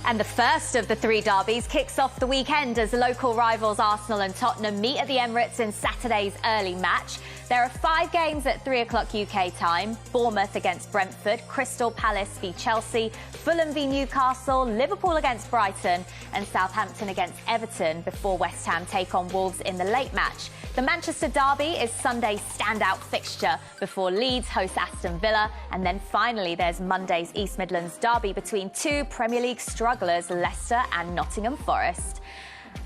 And the first of the three derbies kicks off the weekend as local rivals Arsenal and Tottenham meet at the Emirates in Saturday's early match. There are 5 games at 3 o'clock UK time. Bournemouth against Brentford, Crystal Palace v Chelsea, Fulham v Newcastle, Liverpool against Brighton and Southampton against Everton before West Ham take on Wolves in the late match. The Manchester derby is Sunday's standout fixture before Leeds host Aston Villa. And then finally there's Monday's East Midlands derby between 2 Premier League strugglers, Leicester and Nottingham Forest.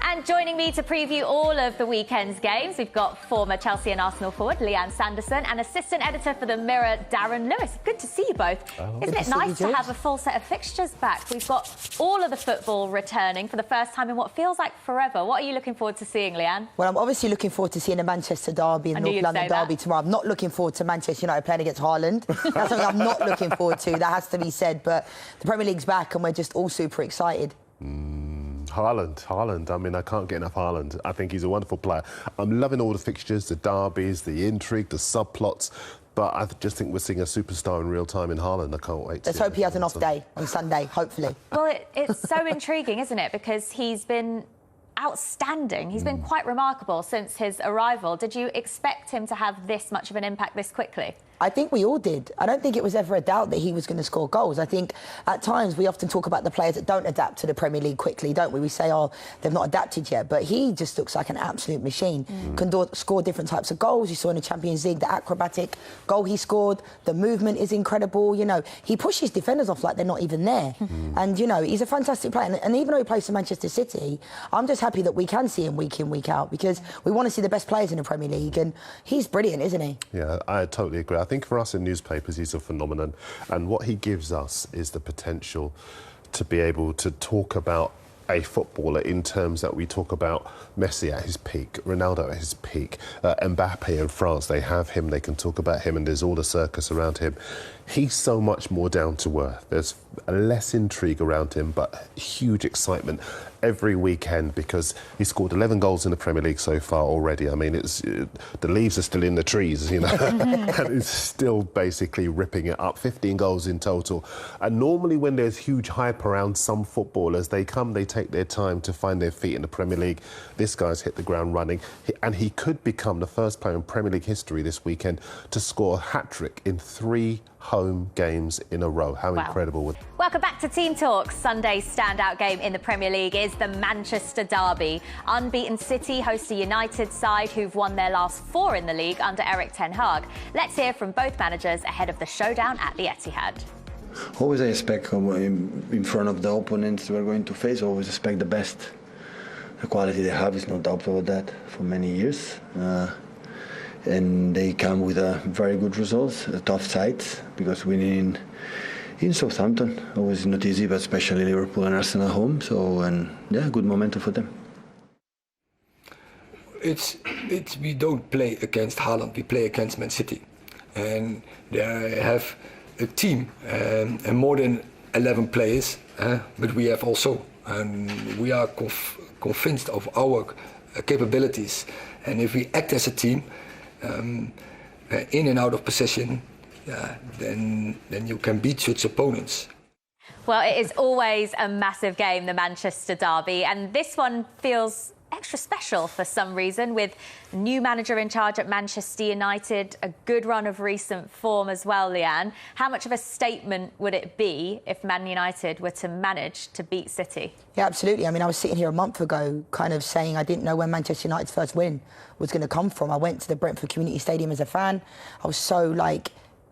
And joining me to preview all of the weekend's games, we've got former Chelsea and Arsenal forward Leanne Sanderson and assistant editor for The Mirror, Darren Lewis. Good to see you both. Isn't it nice to have a full set of fixtures back? We've got all of the football returning for the first time in what feels like forever. What are you looking forward to seeing, Leanne? Well, I'm obviously looking forward to seeing the Manchester derby and North London derby tomorrow. I'm not looking forward to Manchester United playing against Haaland. That's something I'm not looking forward to. That has to be said. But the Premier League's back and we're just all super excited. Haaland. I mean, I can't get enough Haaland. I think he's a wonderful player. I'm loving all the fixtures, the derbies, the intrigue, the subplots. But I just think we're seeing a superstar in real time in Haaland. I can't wait to Let's hope he has an off day on Sunday, hopefully. Well, it's so intriguing, isn't it? Because he's been outstanding. He's been quite remarkable since his arrival. Did you expect him to have this much of an impact this quickly? I think we all did. I don't think it was ever a doubt that he was going to score goals. I think at times we often talk about the players that don't adapt to the Premier League quickly, don't we? We say, oh, they've not adapted yet. But he just looks like an absolute machine. Can score different types of goals. You saw in the Champions League, the acrobatic goal he scored. The movement is incredible. You know, he pushes defenders off like they're not even there. And, you know, he's a fantastic player. And even though he plays for Manchester City, I'm just happy that we can see him week in, week out, because we want to see the best players in the Premier League. And he's brilliant, isn't he? Yeah, I totally agree. I think for us in newspapers, he's a phenomenon. And what he gives us is the potential to be able to talk about a footballer in terms that we talk about Messi at his peak, Ronaldo at his peak, Mbappe in France, they have him, they can talk about him, and there's all the circus around him. He's so much more down to earth. There's less intrigue around him, but huge excitement every weekend because he scored 11 goals in the Premier League so far already. I mean, the leaves are still in the trees, you know, and he's still basically ripping it up. 15 goals in total. And normally when there's huge hype around some footballers, they take their time to find their feet in the Premier League. This guy's hit the ground running, and he could become the first player in Premier League history this weekend to score a hat-trick in 3 home games in a row. How incredible. Welcome back to Team Talk. Sunday's standout game in the Premier League is the Manchester derby. Unbeaten City host a United side who've won their last 4 in the league under Erik ten Hag. Let's hear from both managers ahead of the showdown at the Etihad. Always I expect in front of the opponents we're going to face, always expect the best. The quality they have is no doubt about that for many years. And they come with very good results, tough sides, because winning in Southampton always not easy, but especially Liverpool and Arsenal at home. So, and yeah, good momentum for them. We don't play against Haaland, we play against Man City, and they have a team and more than 11 players, but we have also, and we are convinced of our capabilities, and if we act as a team, in and out of possession, then you can beat such opponents. Well, it is always a massive game, the Manchester derby, and this one feels extra special for some reason, with a new manager in charge at Manchester United, a good run of recent form as well, Leanne. How much of a statement would it be if Man United were to manage to beat City? Yeah, absolutely. I mean, I was sitting here a month ago kind of saying I didn't know when Manchester United's first win was going to come from. I went to the Brentford Community Stadium as a fan. I was so,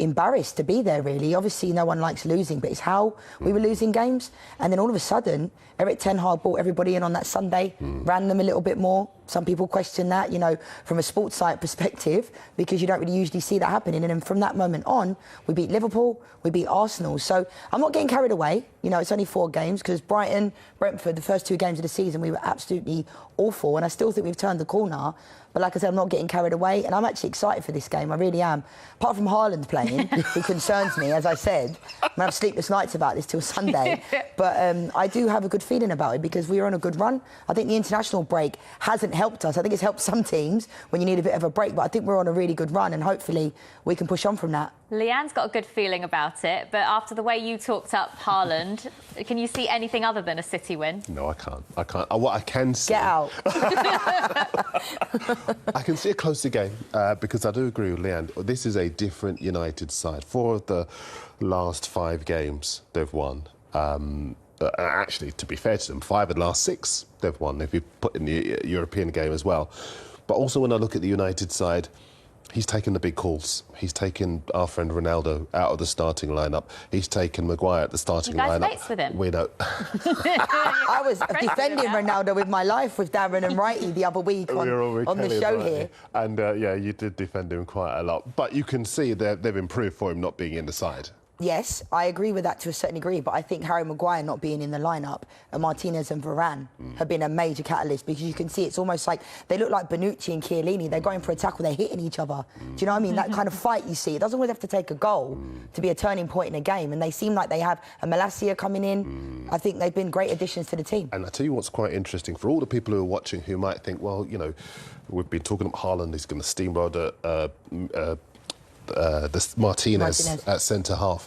embarrassed to be there, really. Obviously, no one likes losing, but it's how we were losing games. And then all of a sudden, Erik ten Hag brought everybody in on that Sunday, ran them a little bit more. Some people question that, you know, from a sports site perspective, because you don't really usually see that happening. And then from that moment on, we beat Liverpool, we beat Arsenal. So I'm not getting carried away. You know, it's only 4 games, because Brighton, Brentford, the first 2 games of the season, we were absolutely awful. And I still think we've turned the corner. But like I said, I'm not getting carried away, and I'm actually excited for this game. I really am. Apart from Haaland playing, who concerns me, as I said. I'm going to have sleepless nights about this till Sunday. But I do have a good feeling about it, because we are on a good run. I think the international break hasn't hasn't helped us. I think it's helped some teams when you need a bit of a break, but I think we're on a really good run and hopefully we can push on from that. Leanne's got a good feeling about it, but after the way you talked up Haaland, can you see anything other than a City win? No, I can't. What I can see... Get out. I can see a closer game because I do agree with Leanne. This is a different United side. 4 of the last 5 games they've won. Actually, to be fair to them, 5 of the last 6 they've won, if you put in the European game as well. But also when I look at the United side, he's taken the big calls. He's taken our friend Ronaldo out of the starting lineup. He's taken Maguire at the starting lineup. You guys mates with him? We know. I was defending Ronaldo with my life with Darren and Righty the other week on the show here. And yeah, you did defend him quite a lot. But you can see they've improved for him not being in the side. Yes, I agree with that to a certain degree, but I think Harry Maguire not being in the lineup and Martinez and Varane have been a major catalyst because you can see it's almost like they look like Bonucci and Chiellini. They're going for a tackle, they're hitting each other. Do you know what I mean? That kind of fight you see. It doesn't always have to take a goal to be a turning point in a game, and they seem like they have a Malacia coming in. I think they've been great additions to the team. And I tell you what's quite interesting, for all the people who are watching who might think, well, you know, we've been talking about Haaland, he's going to steamroll the Martinez at centre-half.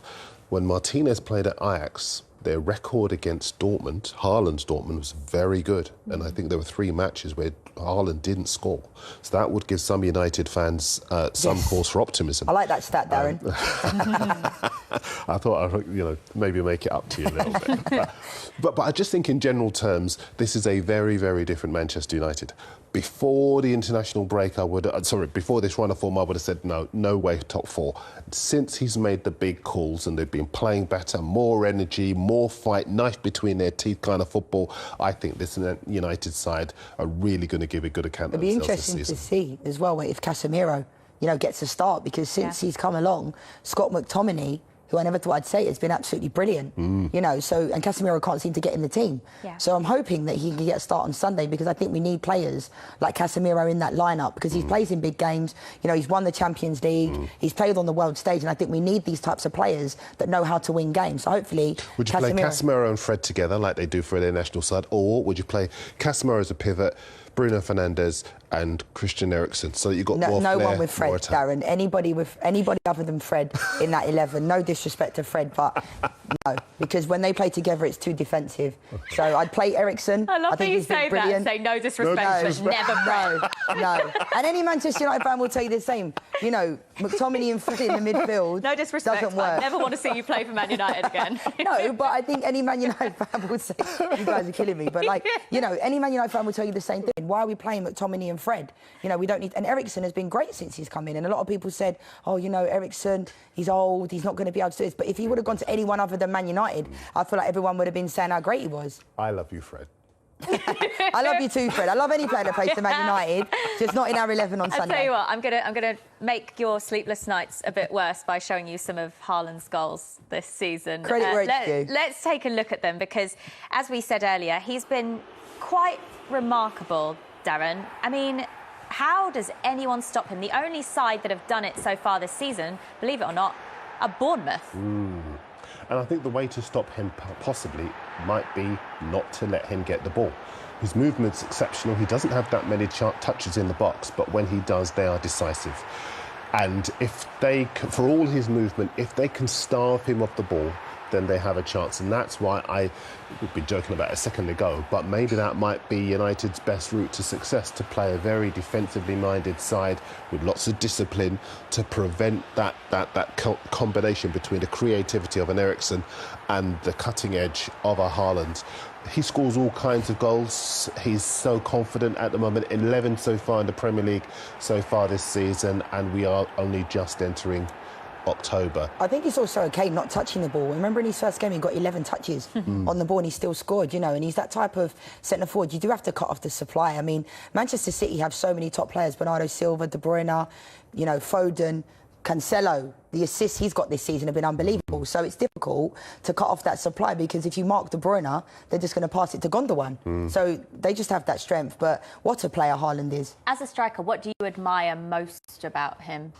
When Martinez played at Ajax, their record against Dortmund, Haaland's Dortmund, was very good. And I think there were 3 matches where Haaland didn't score. So that would give some United fans some cause for optimism. I like that stat, Darren. I thought I'd, you know, maybe make it up to you a little bit. But I just think in general terms, this is a very, very different Manchester United. Before the international break, before this run of form, I would have said no way top 4. Since he's made the big calls and they've been playing better, more energy, more fight, knife between their teeth kind of football, I think this United side are really going to give a good account of themselves this season. It'd be interesting to see as well if Casemiro, you know, gets a start, because since he's come along, Scott McTominay, who I never thought I'd say, has been absolutely brilliant. You know, and Casemiro can't seem to get in the team. So I'm hoping that he can get a start on Sunday, because I think we need players like Casemiro in that lineup, because he plays in big games. You know, he's won the Champions League, he's played on the world stage, and I think we need these types of players that know how to win games. So hopefully, would you play Casemiro and Fred together like they do for their national side, or would you play Casemiro as a pivot, Bruno Fernandes and Christian Eriksen, so that you've got more flair, no one with Fred, Darren. Anybody other than Fred in that 11. No disrespect to Fred, but no, because when they play together, it's too defensive. So I'd play Eriksen. I love that you say brilliant. Say no disrespect, but never Fred. No. And any Manchester United fan will tell you the same. You know, McTominay and Fred in the midfield. No disrespect. Doesn't work. I never want to see you play for Man United again. No, but I think any Man United fan will say, you guys are killing me, but like, you know, any Man United fan will tell you the same thing. Why are we playing McTominay and Fred? You know, we don't need... And Eriksen has been great since he's come in, and a lot of people said, oh, you know, Eriksen, he's old, he's not going to be able to do this. But if he would have gone to anyone other than Man United, I feel like everyone would have been saying how great he was. I love you, Fred. I love you too, Fred. I love any player that plays for Man United, just not in our 11 on Sunday. I'll tell you what, I'm gonna make your sleepless nights a bit worse by showing you some of Haaland's goals this season. Credit where it's due. Let's take a look at them, because, as we said earlier, he's been quite remarkable, Darren. I mean, how does anyone stop him? The only side that have done it so far this season, believe it or not, are Bournemouth. And I think the way to stop him possibly might be not to let him get the ball. His movement's exceptional. He doesn't have that many touches in the box, but when he does, they are decisive. And if they, for all his movement, if they can starve him off the ball, then they have a chance. And that's why I would be joking about a second ago, but maybe that might be United's best route to success, to play a very defensively minded side with lots of discipline to prevent that combination between the creativity of an Eriksen and the cutting edge of a Haaland. He scores all kinds of goals. He's so confident at the moment. 11 so far in the Premier League so far this season, and we are only just entering October. I think it's also okay not touching the ball. Remember in his first game he got 11 touches on the ball and he still scored, you know, and he's that type of centre forward. You do have to cut off the supply. I mean, Manchester City have so many top players, Bernardo Silva, De Bruyne, you know, Foden, Cancelo. The assists he's got this season have been unbelievable. So it's difficult to cut off that supply, because if you mark De Bruyne, they're just going to pass it to Gundogan. So they just have that strength. But what a player Haaland is. As a striker, what do you admire most about him?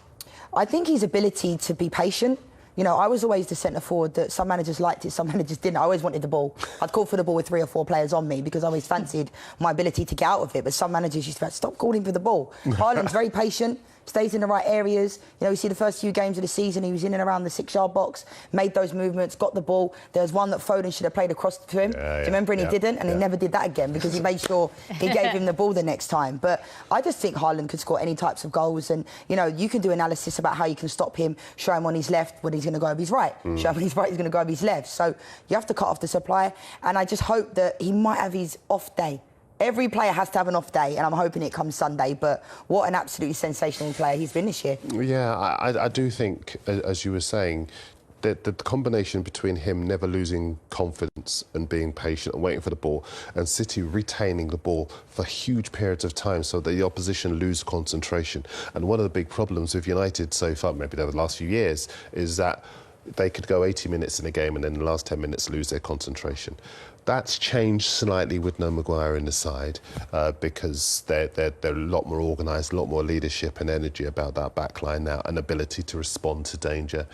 I think his ability to be patient. You know, I was always the centre forward that some managers liked it, some managers didn't. I always wanted the ball. I'd call for the ball with 3 or 4 players on me because I always fancied my ability to get out of it. But some managers used to be like, stop calling for the ball. Haaland's very patient, stays in the right areas. You know, you see the first few games of the season, he was in and around the 6-yard box, made those movements, got the ball. There was one that Foden should have played across to him. Do you remember? And he didn't, and he never did that again because he made sure he gave him the ball the next time. But I just think Haaland could score any types of goals. And, you know, you can do analysis about how you can stop him, show him on his left when he's going to go over his right, show him on his right, he's going to go over his left. So you have to cut off the supply. And I just hope that he might have his off day. Every player has to have an off day, and I'm hoping it comes Sunday. But what an absolutely sensational player he's been this year. Yeah, I do think, as you were saying, that the combination between him never losing confidence and being patient and waiting for the ball, and City retaining the ball for huge periods of time so that the opposition lose concentration. And one of the big problems with United so far, maybe over the last few years, is that they could go 80 minutes in a game and then in the last 10 minutes lose their concentration. That's changed slightly with no Maguire in the side because they're a lot more organised, a lot more leadership and energy about that back line now, and ability to respond to danger.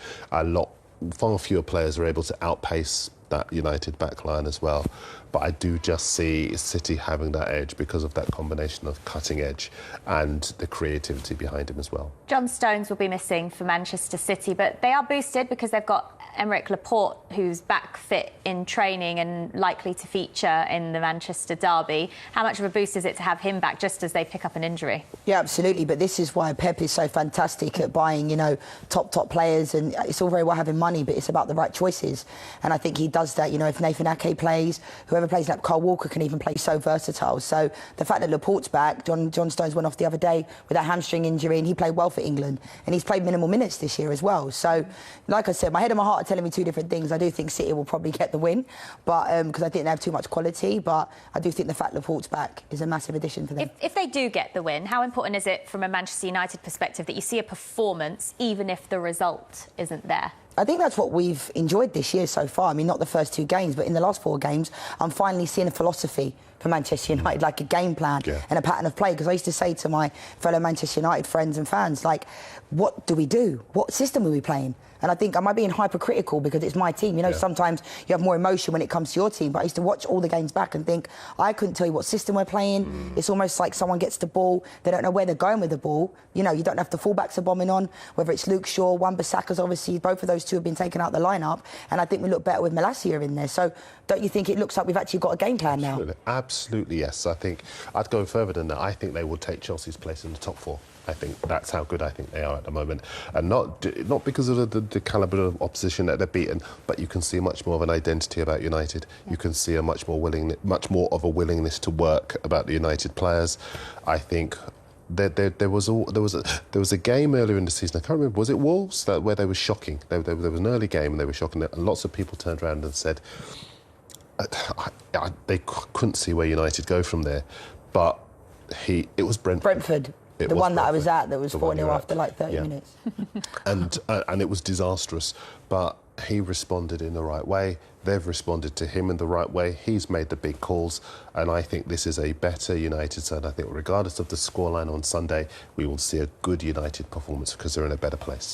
Far fewer players are able to outpace that United back line as well. But I do just see City having that edge because of that combination of cutting edge and the creativity behind him as well. John Stones will be missing for Manchester City, but they are boosted because they've got Aymeric Laporte, who's back fit in training and likely to feature in the Manchester derby. How much of a boost is it to have him back just as they pick up an injury? Yeah, absolutely. But this is why Pep is so fantastic at buying, you know, top players. And it's all very well having money, but it's about the right choices. And I think he does that. You know, if Nathan Ake plays, whoever plays, like Kyle Walker can even play so versatile. So the fact that Laporte's back, John Stones went off the other day with that hamstring injury, and he played well for England. And he's played minimal minutes this year as well. So, like I said, my head and my heart are telling me 2 different things. I do think City will probably get the win, but because I think they have too much quality. But I do think the fact Laporte's back is a massive addition for them. If they do get the win, how important is it from a Manchester United perspective that you see a performance even if the result isn't there? I think that's what we've enjoyed this year so far. I mean, not the first 2 games, but in the last 4 games, I'm finally seeing a philosophy for Manchester United, like a game plan and a pattern of play. Because I used to say to my fellow Manchester United friends and fans, like, what do we do? What system are we playing? And I think I might be being hypercritical because it's my team. You know, sometimes you have more emotion when it comes to your team. But I used to watch all the games back and think, I couldn't tell you what system we're playing. It's almost like someone gets the ball, they don't know where they're going with the ball. You know, you don't know if the fullbacks are bombing on, whether it's Luke Shaw, Wan-Bissaka's obviously, both of those 2 have been taken out the lineup. And I think we look better with Malacia in there. So don't you think it looks like we've actually got a game plan now? Absolutely, yes. I think I'd go further than that. I think they will take Chelsea's place in the top 4. I think that's how good I think they are at the moment, and not because of the calibre of opposition that they're beaten, but you can see much more of an identity about United. You can see a much more of a willingness to work about the United players. I think there was a game earlier in the season. I can't remember. Was it Wolves where they were shocking? There was an early game and they were shocking, and lots of people turned around and said they couldn't see where United go from there, but it was Brentford. The one that I was at that was 4-0 after like 30 minutes. and it was disastrous. But he responded in the right way. They've responded to him in the right way. He's made the big calls. And I think this is a better United side. I think regardless of the scoreline on Sunday, we will see a good United performance because they're in a better place.